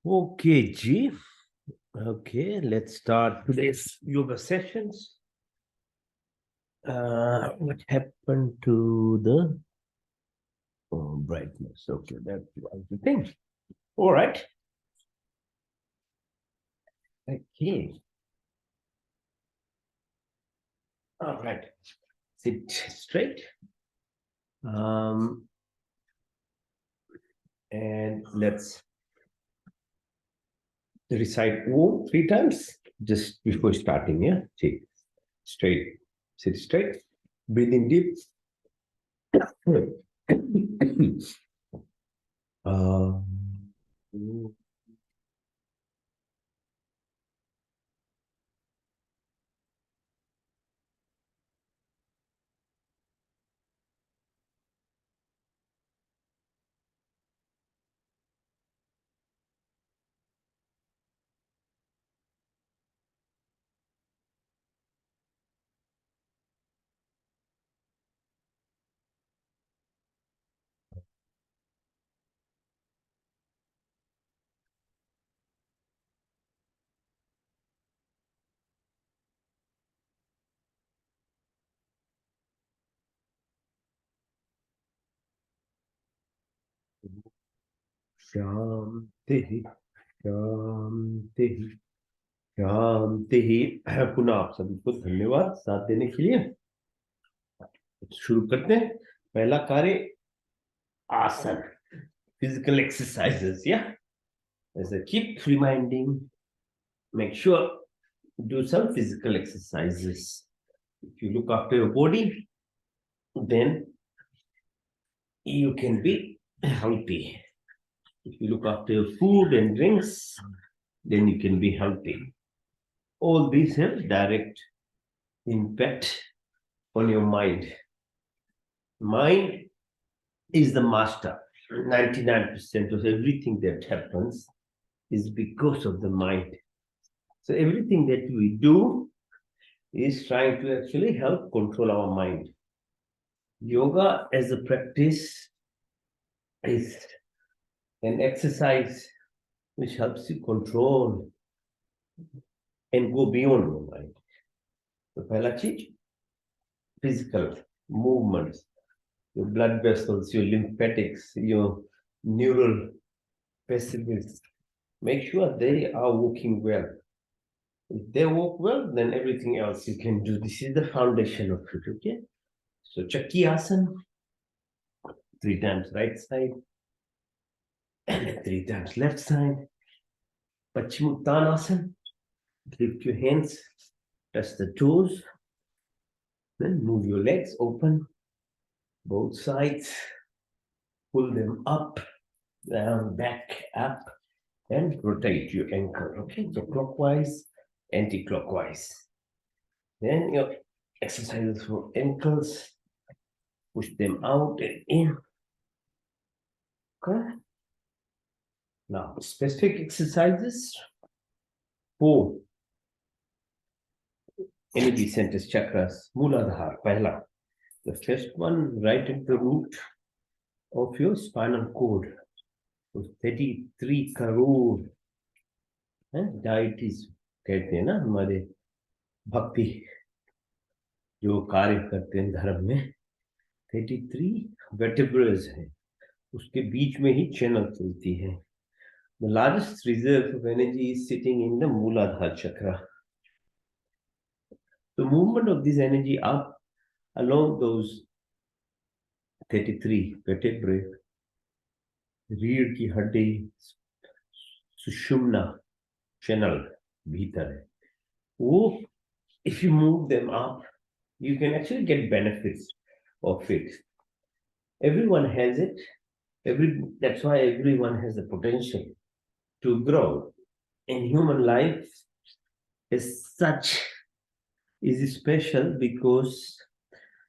Okay, G. Okay, let's start today's yoga sessions. What happened to the brightness? Okay, that was the thing. All right. Okay. All right. Sit straight. And let's recite Om 3 times just before starting. Yeah. See, straight. Sit straight. Breathe in deep. um, शांति शांति शांति ही। पुनः आप सभी को धन्यवाद साथ देने के लिए। शुरू करते हैं। पहला कार्य आसन, physical exercises. Yeah, as I keep reminding, make sure do some physical exercises. If you look after your body, then you can be healthy. If you look after your food and drinks, then you can be healthy. All these have direct impact on your mind. Mind is the master. 99% of everything that happens is because of the mind. So everything that we do is trying to actually help control our mind. Yoga as a practice is an exercise which helps you control and go beyond your mind. So pehla cheez, physical movements, your blood vessels, your lymphatics, your neural pathways. Make sure they are working well. If they work well, then everything else you can do. This is the foundation of it, okay? So Chakki Asana, 3 times right side, and 3 times left side. Paschimottanasana, lift your hands, touch the toes, then move your legs open, both sides, pull them up, down, back, up, and rotate your ankle, okay? So clockwise, anti-clockwise. Then your exercises for ankles, push them out and in. Okay. Now, specific exercises for energy centers, chakras, Mooladhara, Pehla. The first one, right at the root of your spinal cord. So 33 crore deities कहते हैं ना हमारे भक्ति जो कार्य करते हैं धर्म में, 33 vertebrae हैं, उसके बीच में ही चैनल चलती है. The largest reserve of energy is sitting in the Mooladhara chakra. The movement of this energy up along those 33 vertebrae, रीढ़ की हड्डी, सुषुम्ना channel भीतर है, वो if you move them up, you can actually get benefits of it. Everyone has it. That's why everyone has the potential to grow. And human life as such is special because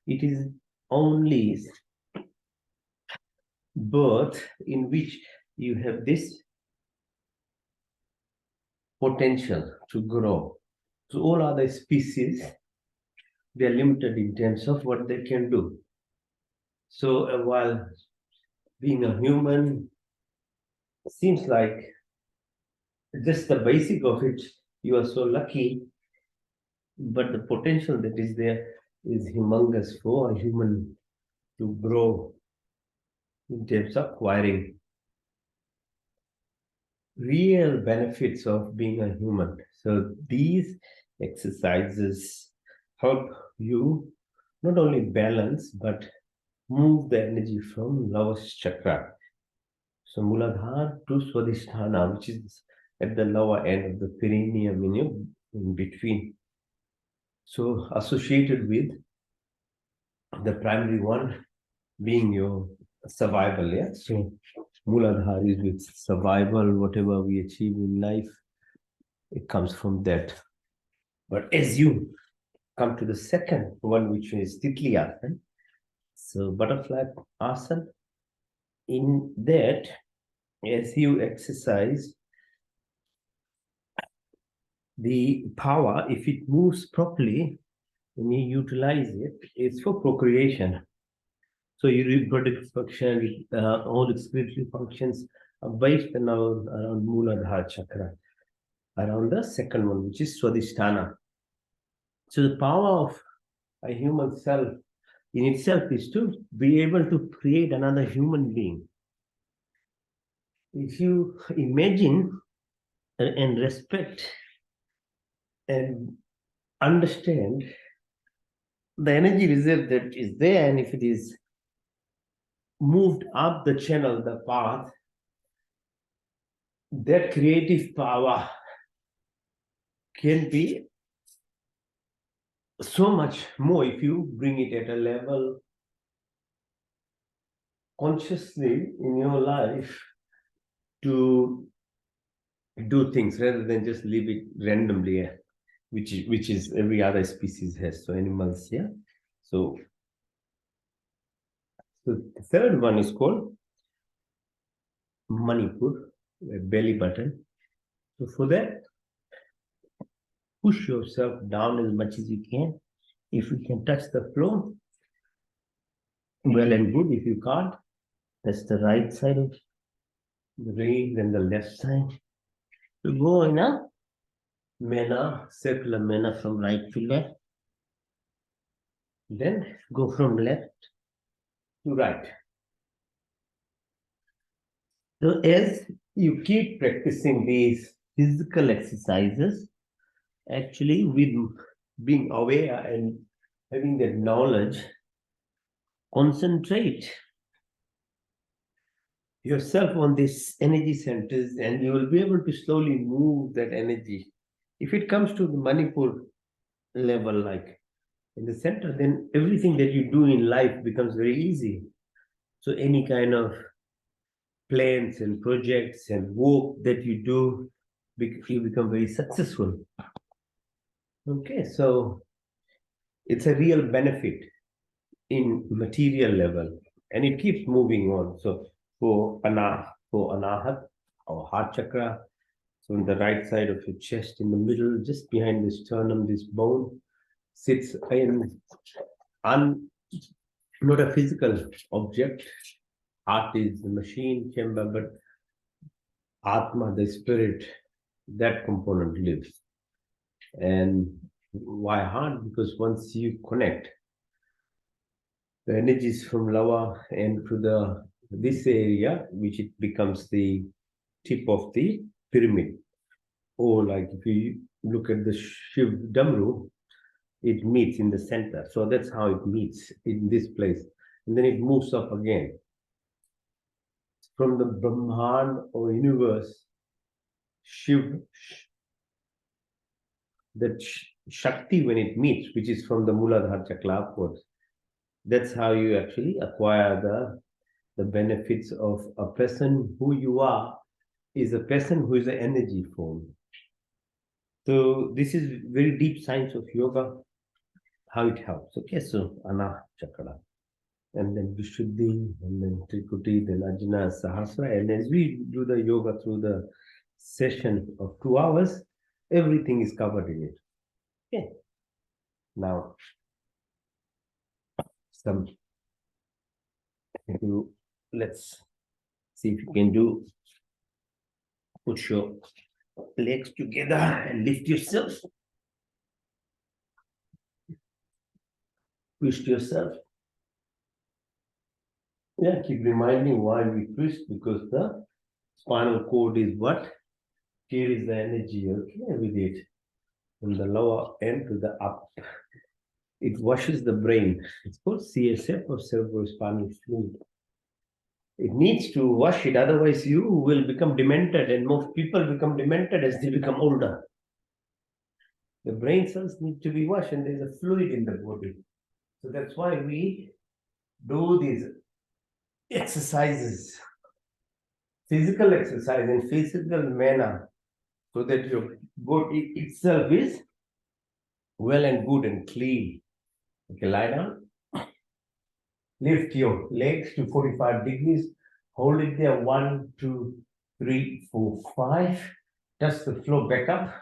it is only birth in which you have this potential to grow. So all other species, they are limited in terms of what they can do. So while being a human seems like just the basic of it, you are so lucky, but the potential that is there is humongous for a human to grow in terms of acquiring real benefits of being a human. So these exercises help you not only balance but move the energy from lowest chakra. So Muladhara to Swadhisthana, which is at the lower end of the perineum in between. So associated with the primary one being your survival, yeah. So Muladhara is with survival, whatever we achieve in life, it comes from that. But as you come to the second one, which is Titli Asana, so butterfly asana, in that, as you exercise, the power, if it moves properly, when you utilize it, it's for procreation. So your reproductive function, all respiratory functions are based around Muladhara chakra, around the second one, which is Swadhisthana. So the power of a human self in itself is to be able to create another human being. If you imagine and respect and understand the energy reserve that is there, and if it is moved up the channel, the path, that creative power can be so much more if you bring it at a level consciously in your life to do things rather than just leave it randomly, yeah, which is every other species has. So animals, yeah. So the third one is called Manipur, belly button. So for that, push yourself down as much as you can. If you can touch the floor, well and good. If you can't, that's the right side of the raise and the left side. So go in a manner, circular manner from right to left. Then go from left to right. So as you keep practicing these physical exercises, actually with being aware and having that knowledge, concentrate yourself on these energy centers and you will be able to slowly move that energy. If it comes to the Manipur level, like in the center, then everything that you do in life becomes very easy. So any kind of plans and projects and work that you do, you become very successful. Okay, so it's a real benefit in material level, and it keeps moving on. So for anahat or heart chakra, so on the right side of your chest, in the middle, just behind the sternum, this bone sits in not a physical object. Heart is the machine chamber, but Atma, the spirit, that component lives. And why heart? Because once you connect the energies from lower and to the this area, which it becomes the tip of the pyramid. Or like if you look at the Shiv Damru, it meets in the center. So that's how it meets in this place. And then it moves up again. From the Brahman or universe, Shiv, that Shakti when it meets, which is from the Muladhara chakra upwards, that's how you actually acquire the benefits of a person who you are is a person who is an energy form. So this is very deep science of yoga, how it helps. Okay, so Anahata chakra, and then Vishuddhi, and then Trikuti, then Ajna, Sahasra, and as we do the yoga through the session of 2 hours, everything is covered in it. Okay. Now, let's see if you can do, put your Legs together and lift yourself. Twist yourself. Yeah, keep reminding why we twist, because the spinal cord is what carries the energy, okay, with it from the lower end to the up. It washes the brain. It's called CSF, or cerebrospinal fluid. It needs to wash it, otherwise you will become demented, and most people become demented as they become older. The brain cells need to be washed, and there's a fluid in the body. So that's why we do these exercises, physical exercise in physical manner, so that your body itself is well and good and clean. Okay, lie down. Lift your legs to 45 degrees. Hold it there. 1, 2, 3, 4, 5. Touch the floor back up.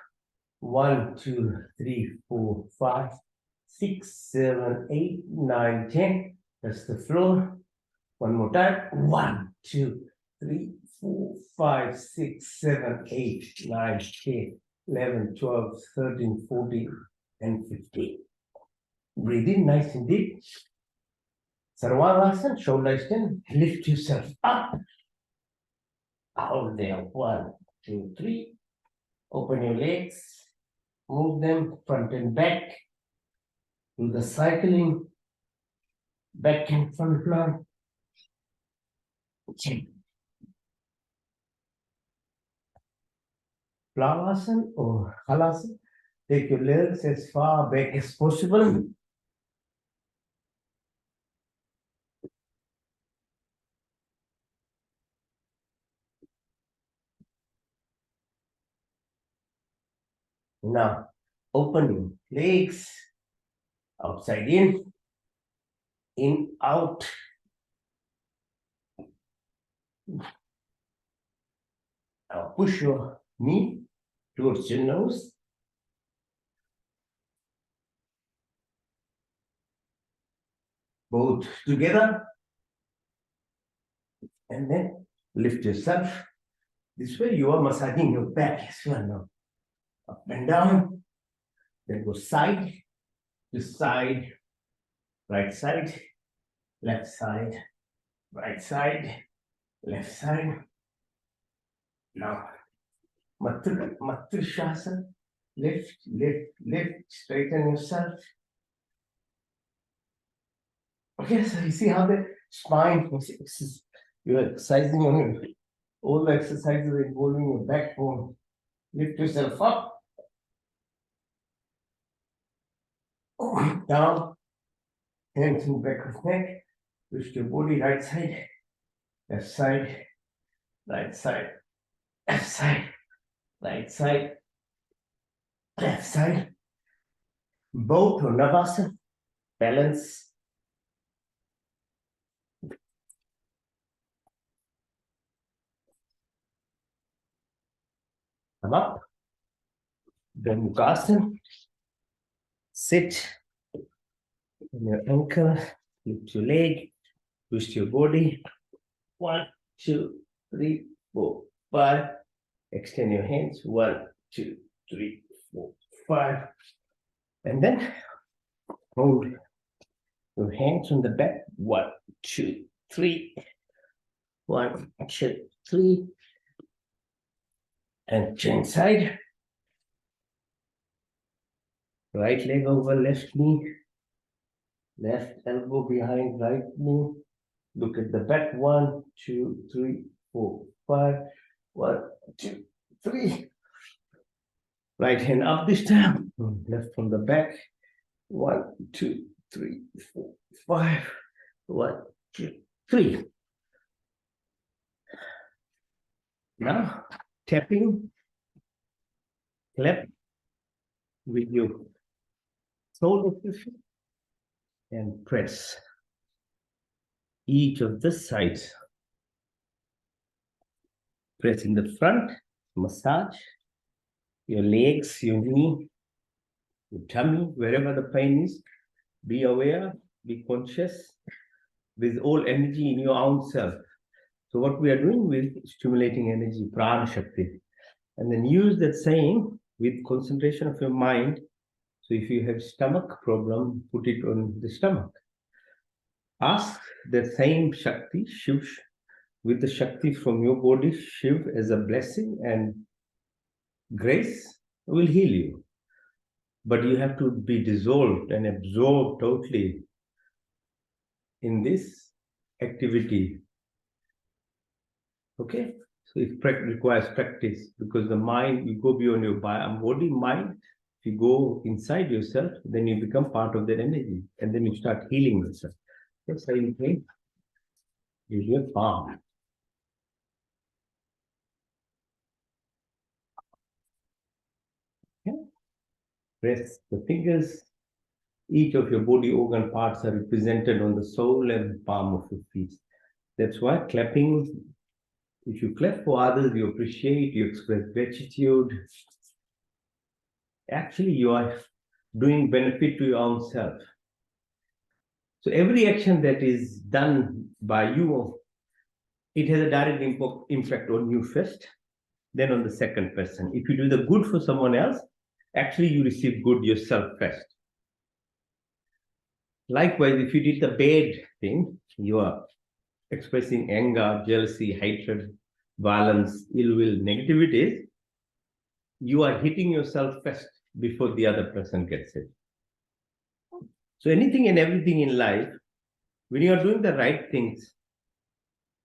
1, 2, 3, 4, 5, 6, 7, 8, 9, 10. Touch the floor. One more time. 1, 2, 3, 4, 5, 6, 7, 8, 9, 10, 11, 12, 13, 14, and 15. Breathe in nice and deep. Sarvangasana, shoulder extend, lift yourself up. Hold there. 1, 2, 3. Open your legs, move them front and back. Do the cycling, back and front plan. Plavasana or halasana. Take your legs as far back as possible. Now, opening legs, outside in, out. Now push your knee towards your nose. Both together. And then lift yourself. This way you are massaging your back as well now. Up and down. Then go side to side. Right side, left side, right side, left side. Now, Matrishasana. Lift, lift, lift. Straighten yourself. Okay, so you see how the spine, you're exercising on your, all the exercises involving your backbone. Lift yourself up, down, hands in back of neck, twist your body right side, left side, right side, left side, right side, left side. Both or Navasana, balance. Come up. Then Mukasana. Sit on your ankle, lift your leg, twist your body. 1, 2, 3, 4, 5. Extend your hands. 1, 2, 3, 4, 5. And then hold your hands on the back. 1, 2, 3. 1, 2, 3. And change side. Right leg over left knee. Left elbow behind right knee. Look at the back. 1, 2, 3, 4, 5. 1, 2, 3. Right hand up this time. Left from the back. 1, 2, 3, 4, 5. 1, 2, 3. Now tapping, clap with your sole of the foot and press each of the sides. Press in the front, massage your legs, your knee, your tummy, wherever the pain is. Be aware, be conscious with all energy in your own self. So what we are doing with stimulating energy, prana shakti. And then use that same with concentration of your mind. So if you have stomach problem, put it on the stomach. Ask the same Shakti, Shiv, with the Shakti from your body, Shiv as a blessing and grace will heal you. But you have to be dissolved and absorbed totally in this activity. Okay? So it requires practice because the mind, you go beyond your body, mind. If you go inside yourself, then you become part of that energy and then you start healing yourself. That's how you think. Use your palm. Okay? Press the fingers. Each of your body organ parts are represented on the sole and palm of your feet. That's why clapping, if you clap for others, you appreciate, you express gratitude. Actually, you are doing benefit to your own self. So every action that is done by you, it has a direct impact on you first, then on the second person. If you do the good for someone else, actually you receive good yourself first. Likewise, if you did the bad thing, you are expressing anger, jealousy, hatred, violence, ill will, negativities, you are hitting yourself first before the other person gets it. So anything and everything in life, when you are doing the right things,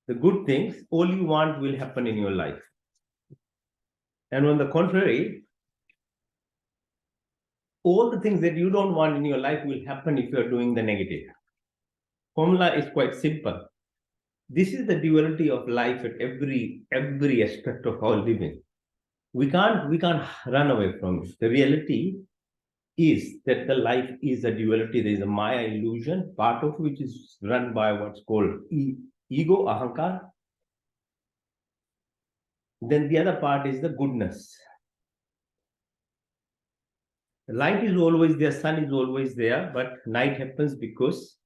the good things, all you want will happen in your life. And on the contrary, all the things that you don't want in your life will happen if you are doing the negative. Formula is quite simple. This is the duality of life at every aspect of our living. We can't run away from it. The reality is that the life is a duality. There is a Maya illusion, part of which is run by what's called ego, ahankar. Then the other part is the goodness. The light is always there, sun is always there, but night happens because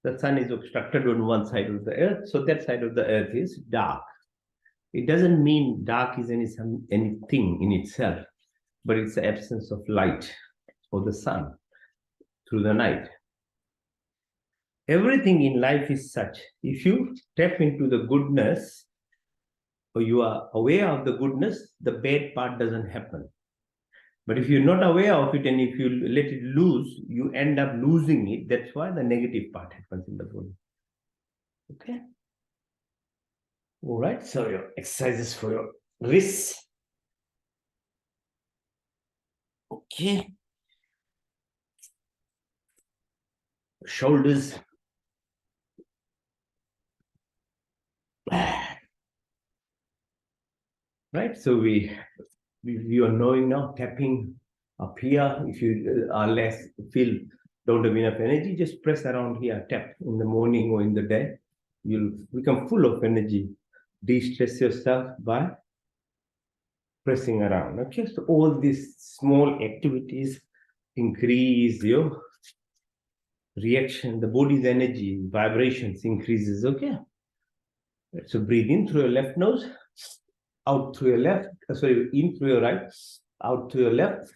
the sun is obstructed on one side of the earth, so that side of the earth is dark. It doesn't mean dark is anything in itself, but it's the absence of light or the sun through the night. Everything in life is such. If you tap into the goodness, or you are aware of the goodness, the bad part doesn't happen. But if you're not aware of it and if you let it loose, you end up losing it. That's why the negative part happens in the body. Okay? All right, so your exercises for your wrists. Okay. Shoulders. Right, so we are knowing now, tapping up here. If you are less, feel don't have enough energy, just press around here, tap in the morning or in the day. You'll become full of energy. De-stress yourself by pressing around. Okay, so all these small activities increase your reaction, the body's energy, vibrations increases. Okay, so breathe in through your left nose, out through your left, in through your right, out to your left,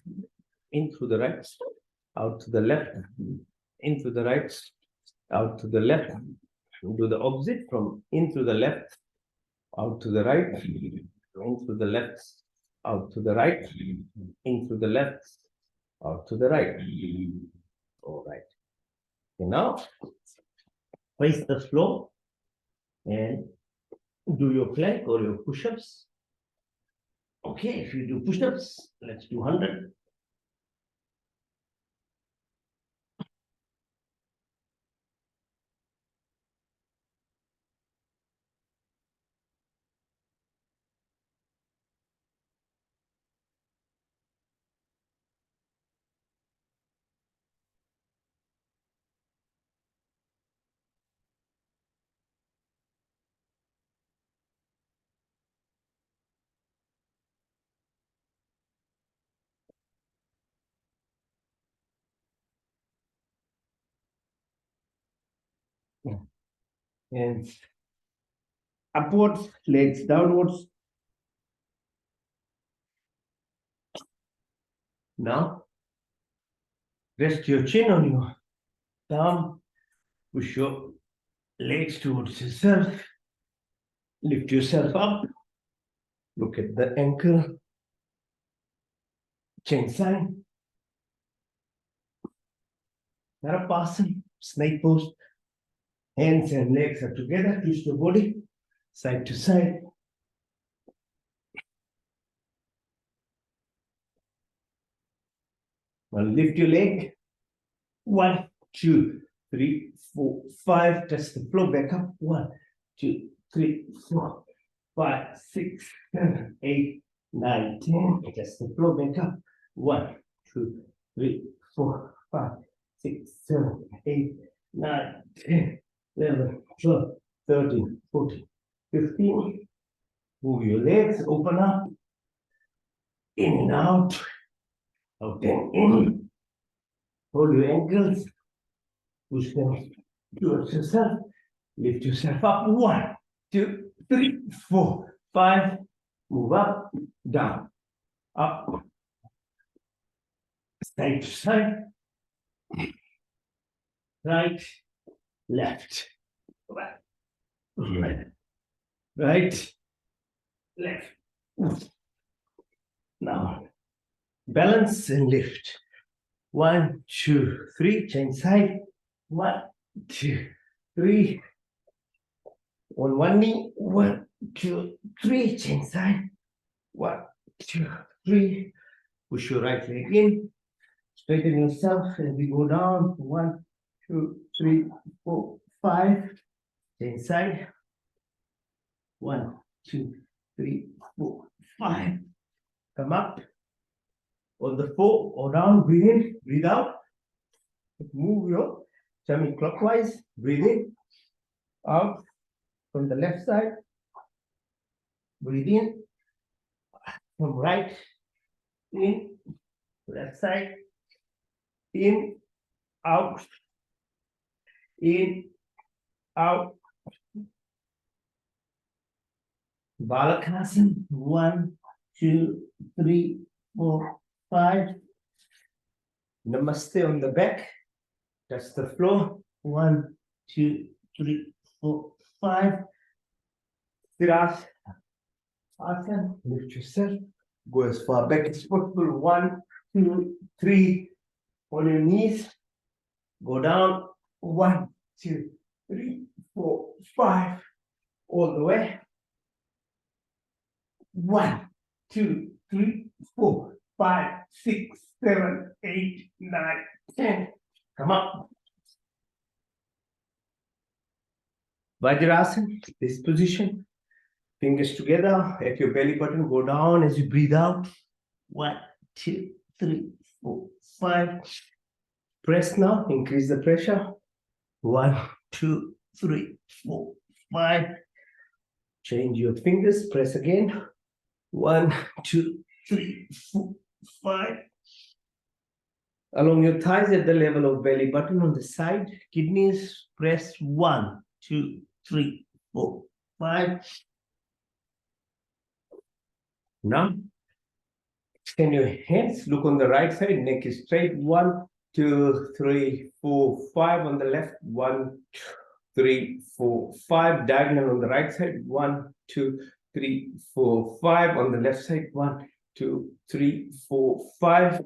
in through the right, out to the left, in through the right, out to the left. Do the opposite from in through the left, out to the right, in through the left, out to the right, in through the left, out to the right. All right. Okay, now face the floor and do your plank or your push-ups. Okay, if you do push-ups, let's do 100. And upwards, legs downwards. Now, rest your chin on your thumb. Push your legs towards yourself. Lift yourself up. Look at the ankle. Cheng Sai. Narapasana. Snake pose. Hands and legs are together. Twist your body side to side. Now lift your leg. 1, 2, 3, 4, 5. Touch the floor. Back up. 1, 2, 3, 4, 5, 6, 7, 8, 9, 10. Touch the floor. Back up. 1, 2, 3, 4, 5, 6, 7, 8, 9, 10, 11, 12, 13, 14, 15. Move your legs. Open up. In and out. Out and in. Hold your ankles. Push them towards yourself. Lift yourself up. 1, 2, 3, 4, 5. Move up, down, up, side to side. Right, left, right, right, left. Now, balance and lift. 1, 2, 3. Change side. 1, 2, 3. On one knee. 1, 2, 3. Change side. 1, 2, 3. Push your right leg in. Straighten yourself as we go down. 1, 2, 3, 4, 5. Change side. 1, 2, 3, 4, 5. Come up. On the 4 or down. Breathe in. Breathe out. Move your tummy clockwise. Breathe in. Out. From the left side. Breathe in. From right. In. Left side. In. Out. In. Out. Balakasana. 1, 2, 3, 4, 5. Namaste on the back. Touch the floor. 1, 2, 3, 4, 5. Stirasana. Asana. Lift yourself. Go as far back as possible. 1, 2, 3. On your knees. Go down. 1, 2, 3, 4, 5. All the way. 1, 2, 3, 4, 5, 6, 7, 8, 9, 10. Come up. Vajrasana, this position. Fingers together at your belly button. Go down as you breathe out. 1, 2, 3, 4, 5. Press now. Increase the pressure. 1, 2, 3, 4, 5. Change your fingers. Press again. 1, 2, 3, 4, 5. Along your thighs at the level of belly button on the side. Kidneys. Press 1, 2, 3, 4, 5. Now, extend your hands. Look on the right side. Neck is straight. 1, 2, 3, 4, 5. On the left. 1, 2, 3, 4, 5. Diagonal on the right side. 1, 2, 3, 4, 5. On the left side. 1, 2, 3, 4, 5.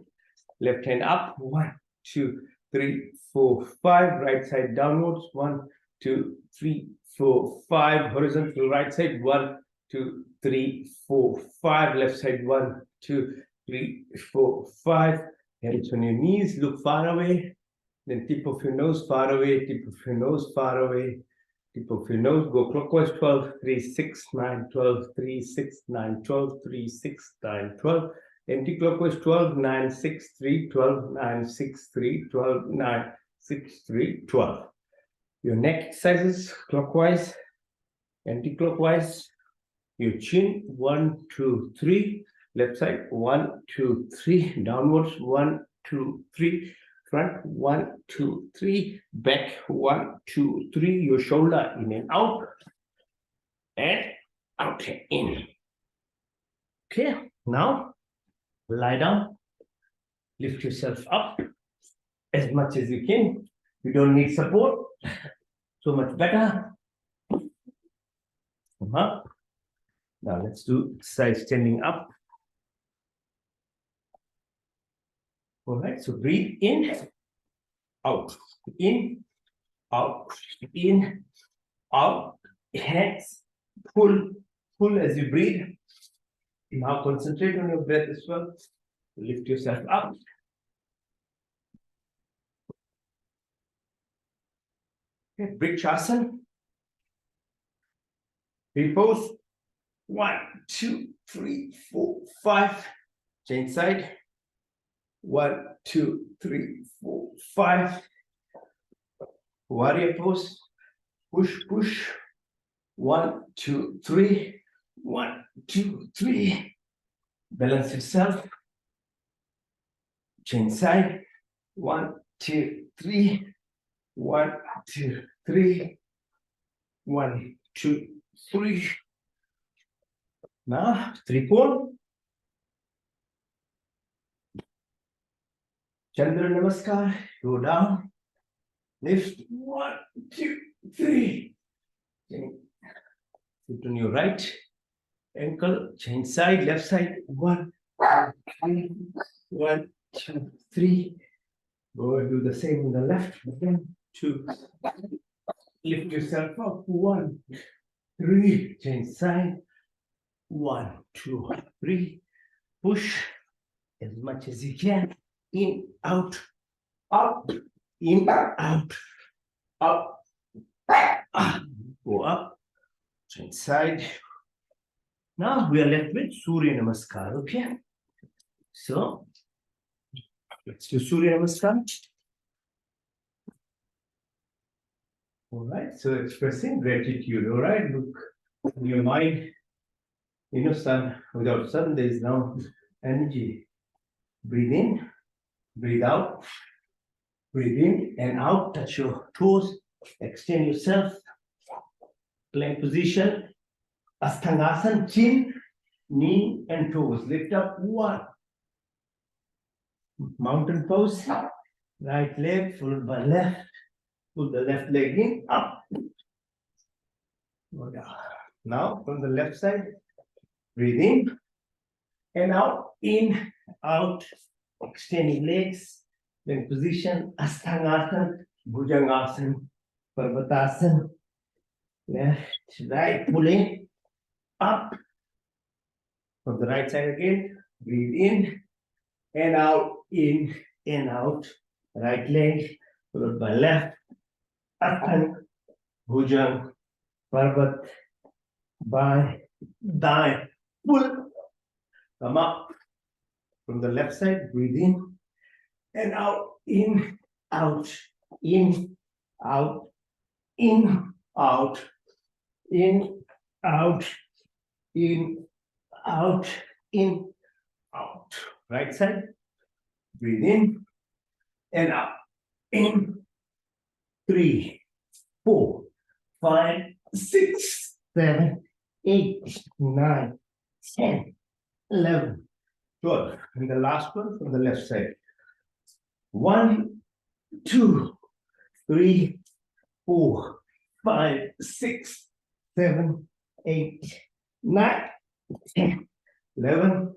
Left hand up. 1, 2, 3, 4, 5. Right side downwards. 1, 2, 3, 4, 5. Horizontal right side. 1, 2, 3, 4, 5. Left side. 1, 2, 3, 4, 5. Hands on your knees. Look far away. Then tip of your nose far away. Tip of your nose far away. Tip of your nose. Go clockwise. 12, 3, 6, 9, 12, 3, 6, 9, 12, 3, 6, 9, 12. Anti-clockwise. 12, 9, 6, 3, 12, 9, 6, 3, 12, 9, 6, 3, 12. Your neck exercises clockwise, anti-clockwise. Your chin. 1, 2, 3. Left side. 1, 2, 3. Downwards. 1, 2, 3. Front. 1, 2, 3. Back. 1, 2, 3. Your shoulder in and out. And out and in. Okay. Now lie down. Lift yourself up as much as you can. You don't need support. So much better. Now let's do side standing up. All right, so breathe in, out, in, out, in, out. Hands, pull as you breathe. Now concentrate on your breath as well. Lift yourself up. Okay, Vrikshasana. Repose. 1, 2, 3, 4, 5. Change side. 1, 2, 3, 4, 5. Warrior pose. Push, push. 1, 2, 3. 1, 2, 3. Balance yourself. Change side. 1, 2, 3. 1, 2, 3. 1, 2, 3. Now, Trikon. Chandra Namaskar. Go down. Lift. 1, 2, 3. Sit on your right ankle. Change side. Left side. 1, 2, 3. 1, 2, 3. Go and do the same on the left. 1, 2. Lift yourself up. 1, 3. Change side. 1, 2, 3. Push as much as you can. In, out, up, in, out, up, go up, change side. Now we are left with Surya Namaskar. Okay, so let's do Surya Namaskar. All right, so expressing gratitude. All right, look in your mind. You know, sun, without sun, there is no energy. Breathe in, breathe out, breathe in and out. Touch your toes, extend yourself. Plank position, Asthangasana, chin, knee and toes. Lift up. 1. Mountain pose. Right leg followed by left. Put the left leg in, up. Go down. Now from the left side, breathe in and out. In, out. Extending legs. Then position, Asthangasana, Bhujangasana, Parvatasana. Left, right, pull in, up. From the right side again, breathe in and out, in and out. Right leg followed by left. Asthana, Bhujang, Parvat, by, dai, pull. Come up. From the left side, breathe in and out, in, out, in, out, in, out, in, out, in, out, in, out. Right side, breathe in and out, in. 3, 4, 5, 6, 7, 8, 9, 10, 11, 12. And the last one from the left side. 1, 2, 3, 4, 5, 6, 7, 8, 9, 10, 11,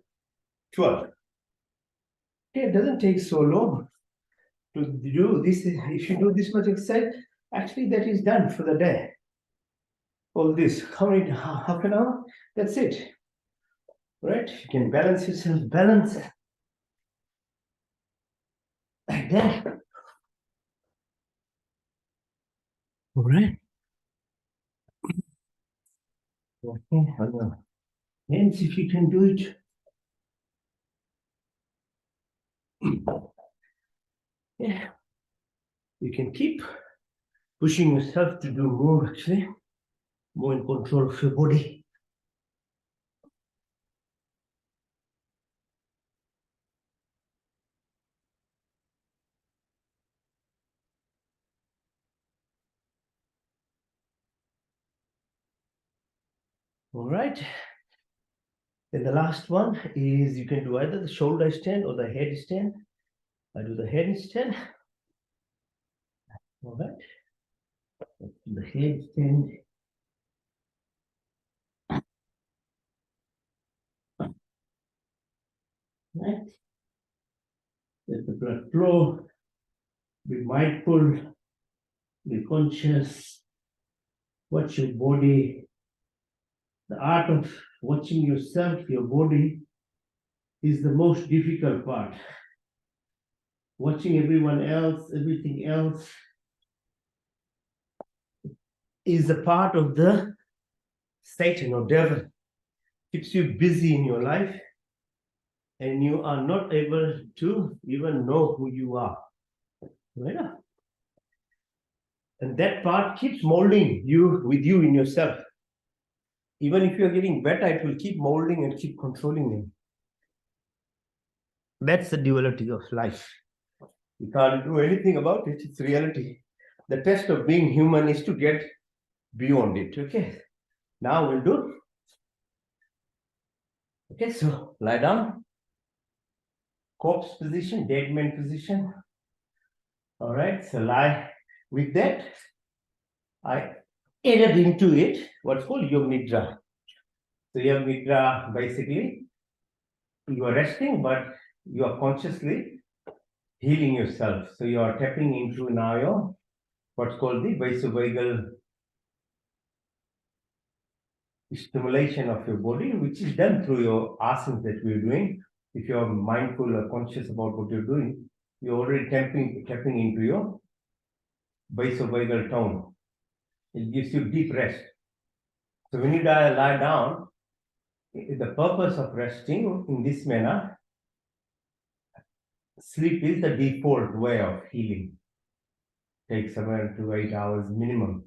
12. It doesn't take so long to do this. If you do this much exercise, actually that is done for the day. All this, how many, half an hour? That's it. Right? You can balance yourself, balance like that. All right. Okay, hands if you can do it. Yeah. You can keep pushing yourself to do more actually, more in control of your body. All right. Then the last one is you can do either the shoulder stand or the head stand. I do the handstand. All right. The handstand. Right. Let the blood flow. Be mindful. Be conscious. Watch your body. The art of watching yourself, your body, is the most difficult part. Watching everyone else, everything else, is a part of the Satan or devil. Keeps you busy in your life, and you are not able to even know who you are. Right? And that part keeps molding you with you in yourself. Even if you're getting better, it will keep molding and keep controlling you. That's the duality of life. You can't do anything about it. It's reality. The test of being human is to get beyond it. Okay. Now we'll do. Okay, so lie down. Corpse position, dead man position. All right, so lie. With that, I added into it what's called Yoga Nidra. So Yoga Nidra, basically, you are resting, but you are consciously healing yourself. So you are tapping into now your what's called the vasovagal stimulation of your body, which is done through your asanas that we're doing. If you're mindful or conscious about what you're doing, you're already tapping into your vasovagal tone. It gives you deep rest. So when you lie down, the purpose of resting in this manner, sleep is the default way of healing. Takes 7 to 8 hours minimum.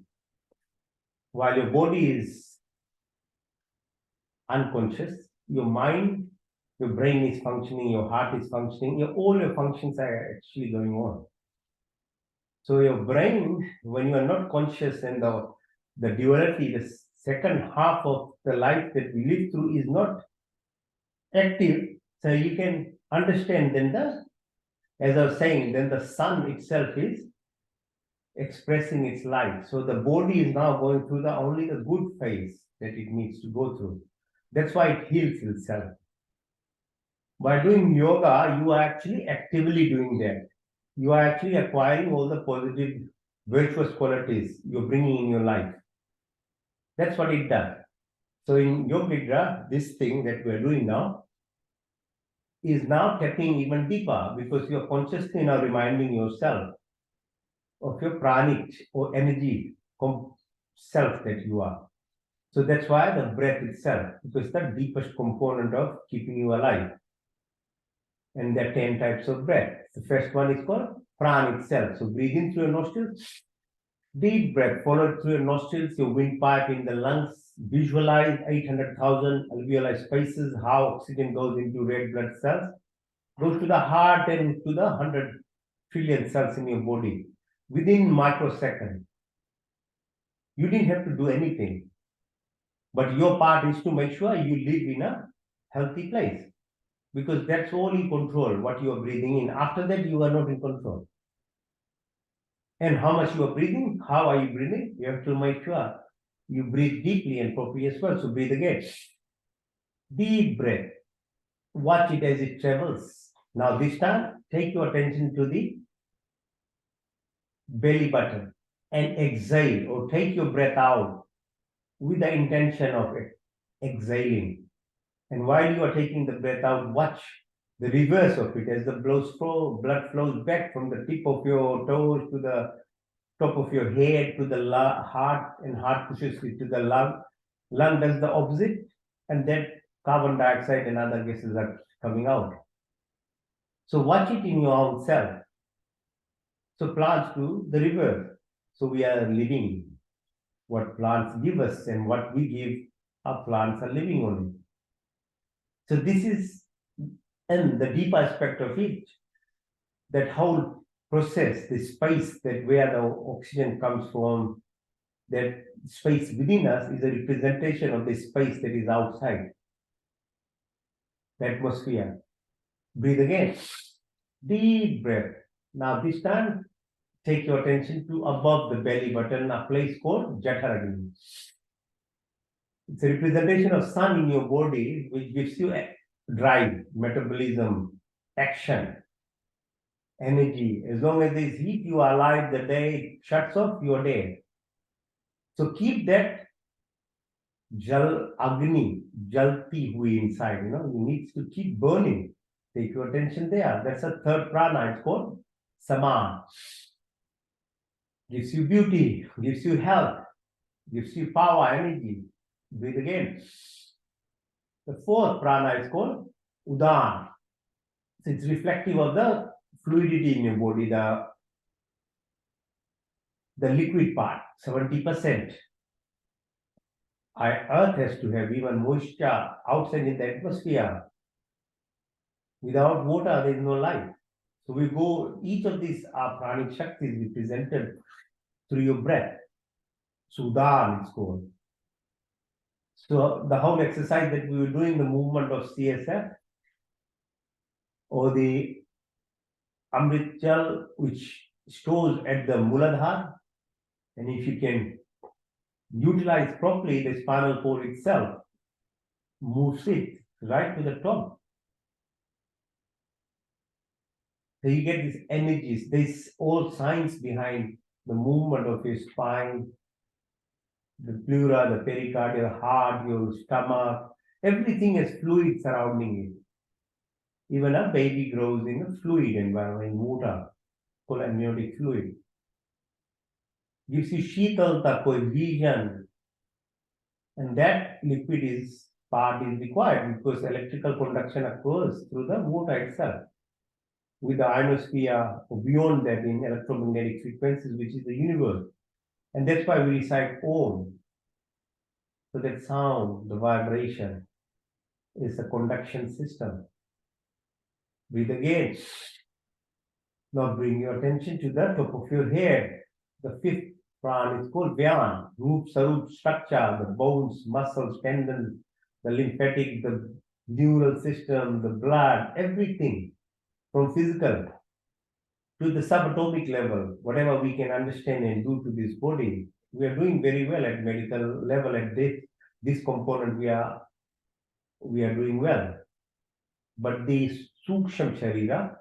While your body is unconscious, your mind, your brain is functioning, your heart is functioning, all your functions are actually going on. So your brain, when you are not conscious and the duality, the second half of the life that we live through is not active, so you can understand then as I was saying, then the sun itself is expressing its light. So the body is now going through only the good phase that it needs to go through. That's why it heals itself. By doing yoga, you are actually actively doing that. You are actually acquiring all the positive, virtuous qualities you're bringing in your life. That's what it does. So in Yoga Nidra, this thing that we're doing now is now tapping even deeper because you're consciously now reminding yourself of your pranic or energy self that you are. So that's why the breath itself, because the deepest component of keeping you alive. And there are 10 types of breath. The first one is called prana itself. So breathe in through your nostrils, deep breath, followed through your nostrils, your windpipe in the lungs. Visualize 800,000 alveoli spaces, how oxygen goes into red blood cells, goes to the heart and to the 100 trillion cells in your body within microseconds. You didn't have to do anything. But your part is to make sure you live in a healthy place. Because that's all you control, what you are breathing in. After that, you are not in control. And how much you are breathing, how are you breathing? You have to make sure you breathe deeply and properly as well. So breathe again. Deep breath. Watch it as it travels. Now this time, take your attention to the belly button and exhale or take your breath out with the intention of exhaling. And while you are taking the breath out, watch the reverse of it as the blood flows back from the tip of your toes to the top of your head to the heart, and heart pushes it to the lung. Lung does the opposite, and then carbon dioxide and other gases are coming out. So watch it in your own self. So plants do the reverse. So we are living what plants give us, and what we give, our plants are living on it. So this is, and the deep aspect of it, that whole process, the space that where the oxygen comes from, that space within us is a representation of the space that is outside, the atmosphere. Breathe again. Deep breath. Now this time, take your attention to above the belly button, a place called Jataragni. It's a representation of sun in your body, which gives you a drive, metabolism, action, energy. As long as there's heat, you are alive. The day shuts off, you are dead. So keep that Jal Agni, Jalti hui inside, it needs to keep burning. Take your attention there. That's a third prana. It's called Saman. Gives you beauty, gives you health, gives you power, energy. Breathe again. The fourth prana is called Udan. So it's reflective of the fluidity in your body, the liquid part, 70%. Earth has to have even moisture outside in the atmosphere. Without water, there is no life. So we go, each of these are pranic shaktis represented through your breath. Sudan it's called. So the whole exercise that we were doing, the movement of CSF or the Amrit Jal, which stores at the Muladhara, and if you can utilize properly the spinal cord itself, moves it right to the top. So you get these energies. There's all science behind the movement of your spine, the pleura, the pericardial heart, your stomach. Everything has fluid surrounding it. Even a baby grows in a fluid environment, water, called amniotic fluid. Gives you sheetalta, cohesion, and that liquid part is required because electrical conduction occurs through the water itself. With the ionosphere, beyond that in electromagnetic frequencies, which is the universe. And that's why we recite Om. So that sound, the vibration, is a conduction system. Breathe again. Now bring your attention to the top of your head. The fifth prana is called Vyan, root, sarup, structure, the bones, muscles, tendons, the lymphatic, the neural system, the blood, everything from physical to the subatomic level, whatever we can understand and do to this body. We are doing very well at medical level at this component we are doing well. But the Suksham Sharira,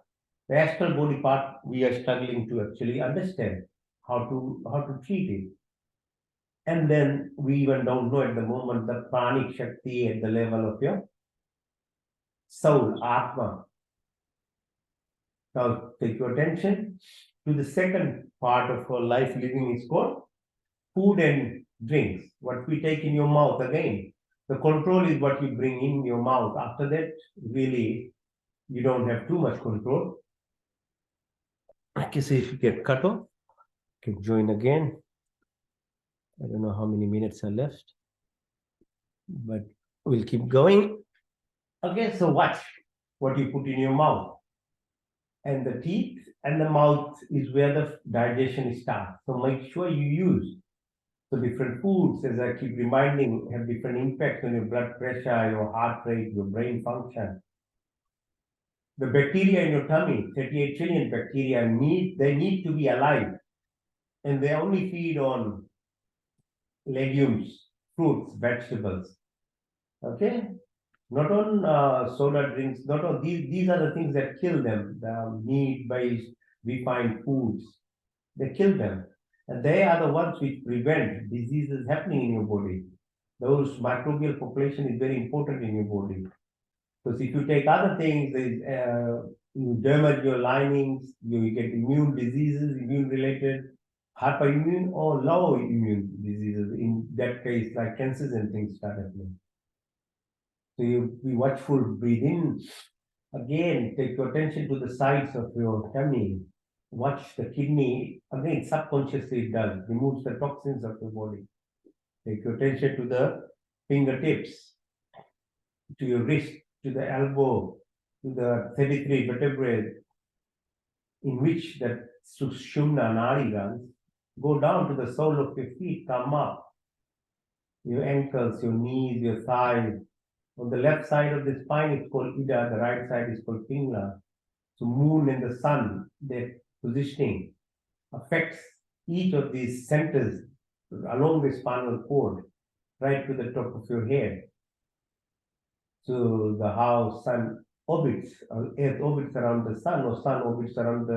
the astral body part, we are struggling to actually understand how to treat it. And then we even don't know at the moment the pranic shakti at the level of your soul, Atma. Now take your attention to the second part of our life living is called food and drinks. What we take in your mouth again. The control is what you bring in your mouth. After that, really, you don't have too much control. Okay, so if you get cut off, you can join again. I don't know how many minutes are left, but we'll keep going. Okay, so watch what you put in your mouth. And the teeth and the mouth is where the digestion starts. So make sure you use. So different foods, as I keep reminding, have different impacts on your blood pressure, your heart rate, your brain function. The bacteria in your tummy, 38 trillion bacteria, they need to be alive. And they only feed on legumes, fruits, vegetables. Okay? Not on soda drinks, not on these are the things that kill them, the meat-based refined foods. They kill them. And they are the ones which prevent diseases happening in your body. Those microbial population is very important in your body. Because if you take other things, you damage your linings, you get immune diseases, immune-related, hyperimmune or low immune diseases. In that case, like cancers and things start happening. So you be watchful, breathe in. Again, take your attention to the sides of your tummy. Watch the kidney. Again, subconsciously it does. Removes the toxins of your body. Take your attention to the fingertips, to your wrist, to the elbow, to the 33 vertebrae in which that Sushumna Nadi runs. Go down to the sole of your feet, come up. Your ankles, your knees, your thighs. On the left side of the spine, it's called Ida. The right side is called Pingla. So moon and the sun, their positioning affects each of these centers along the spinal cord, right to the top of your head. So the how sun orbits, Earth orbits around the sun, or sun orbits around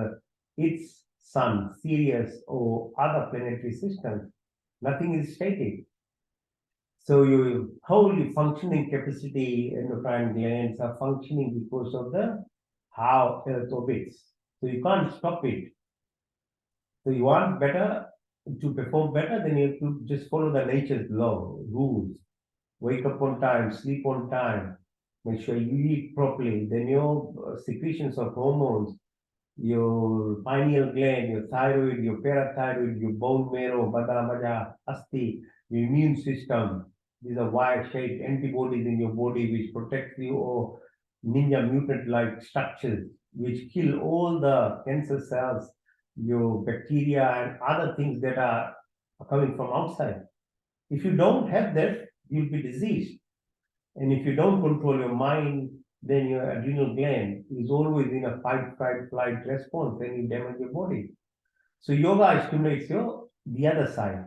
its sun, Sirius, or other planetary systems. Nothing is static. So your whole functioning capacity, endocrine glands are functioning because of the how Earth orbits. So you can't stop it. So you want better to perform better, then you have to just follow the nature's law, rules. Wake up on time, sleep on time, make sure you eat properly. Then your secretions of hormones, your pineal gland, your thyroid, your parathyroid, your bone marrow, bada bada, asti, your immune system. These are wire-shaped antibodies in your body which protect you, or ninja mutant-like structures which kill all the cancer cells, your bacteria and other things that are coming from outside. If you don't have that, you'll be diseased. And if you don't control your mind, then your adrenal gland is always in a fight, flight response, and you damage your body. So yoga stimulates the other side,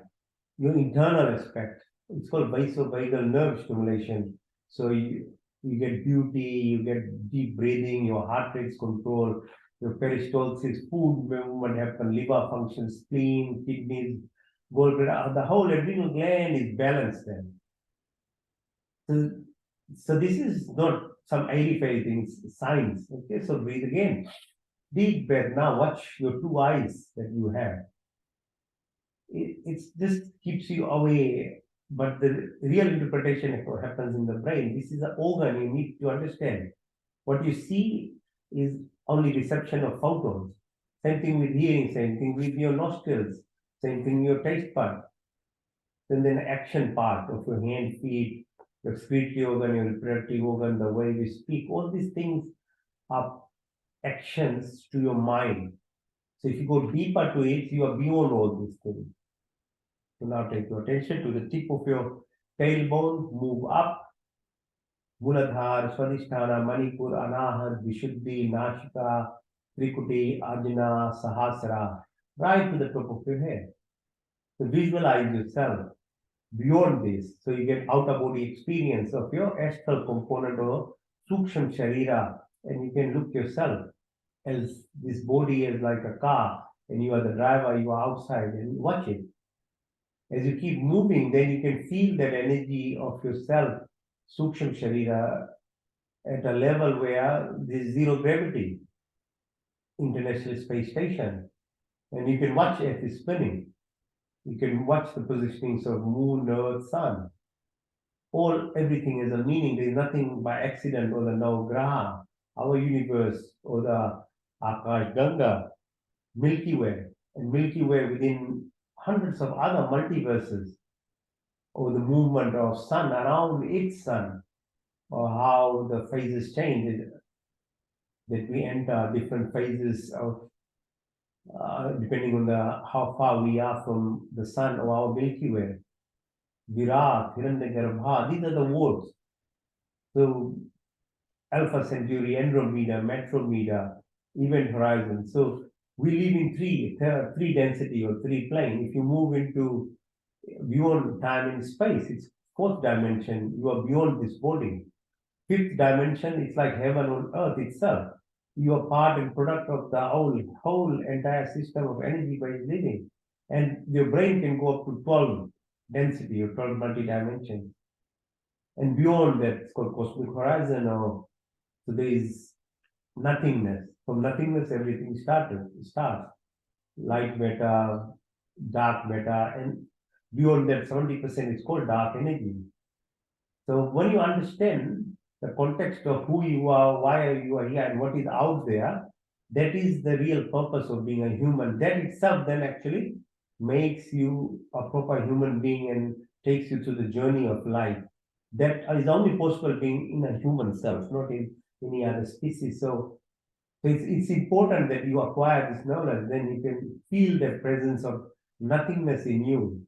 your internal aspect. It's called vasovagal nerve stimulation. So you get beauty, you get deep breathing, your heart rate's control, your peristalsis, food movement happen, liver function, spleen, kidneys, gallbladder, the whole adrenal gland is balanced then. So this is not some airy-fairy things, science. Okay, so breathe again. Deep breath. Now watch your two eyes that you have. It just keeps you away, but the real interpretation of what happens in the brain, this is an organ you need to understand. What you see is only reception of photons. Same thing with hearing, same thing with your nostrils, same thing with your taste bud. Then action part of your hand, feet, your respiratory organ, your reproductive organ, the way we speak, all these things are actions to your mind. So if you go deeper to it, you are beyond all these things. So now take your attention to the tip of your tailbone, move up. Muladhara, Swadhisthana, Manipur, Anahata, Vishuddhi, Nashika, Trikuti, Ajna, Sahasrara, right to the top of your head. So visualize yourself beyond this. So you get outer body experience of your astral component or Suksham Sharira, and you can look yourself as this body is like a car, and you are the driver, you are outside, and watch it. As you keep moving, then you can feel that energy of yourself, Suksham Sharira, at a level where there's zero gravity, International Space Station. And you can watch Earth is spinning. You can watch the positionings of moon, earth, sun. Everything has a meaning. There is nothing by accident, or the Navagraha, our universe, or the Akash Ganga, Milky Way, and Milky Way within hundreds of other multiverses, or the movement of sun around its sun, or how the phases change, that we enter different phases of depending on how far we are from the sun or our Milky Way. Virat, Hiranyagarbha, these are the words. So Alpha Centauri, Andromeda, Metromeda, Event Horizon. So we live in three density or three plane. If you move into beyond time and space, it's fourth dimension. You are beyond this body. Fifth dimension, it's like heaven on earth itself. You are part and product of the whole entire system of energy-based living. And your brain can go up to 12 density or 12 multi-dimensions. And beyond that, it's called cosmic horizon, or so there is nothingness. From nothingness, everything starts. Light matter, dark matter, and beyond that, 70% is called dark energy. So when you understand the context of who you are, why you are here, and what is out there, that is the real purpose of being a human. That itself then actually makes you a proper human being and takes you to the journey of life. That is only possible being in a human self, not in any other species. So it's important that you acquire this knowledge, then you can feel the presence of nothingness in you.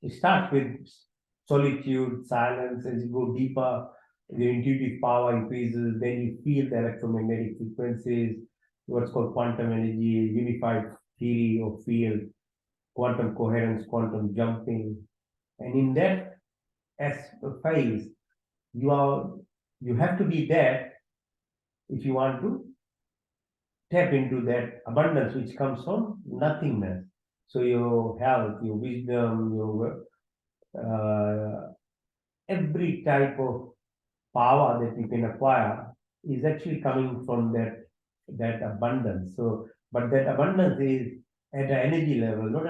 It starts with solitude, silence. As you go deeper, your intuitive power increases, then you feel the electromagnetic frequencies, what's called quantum energy, unified theory of field, quantum coherence, quantum jumping. And in that phase, you have to be there if you want to tap into that abundance which comes from nothingness. So your health, your wisdom, your every type of power that you can acquire is actually coming from that abundance. So, but that abundance is at an energy level, not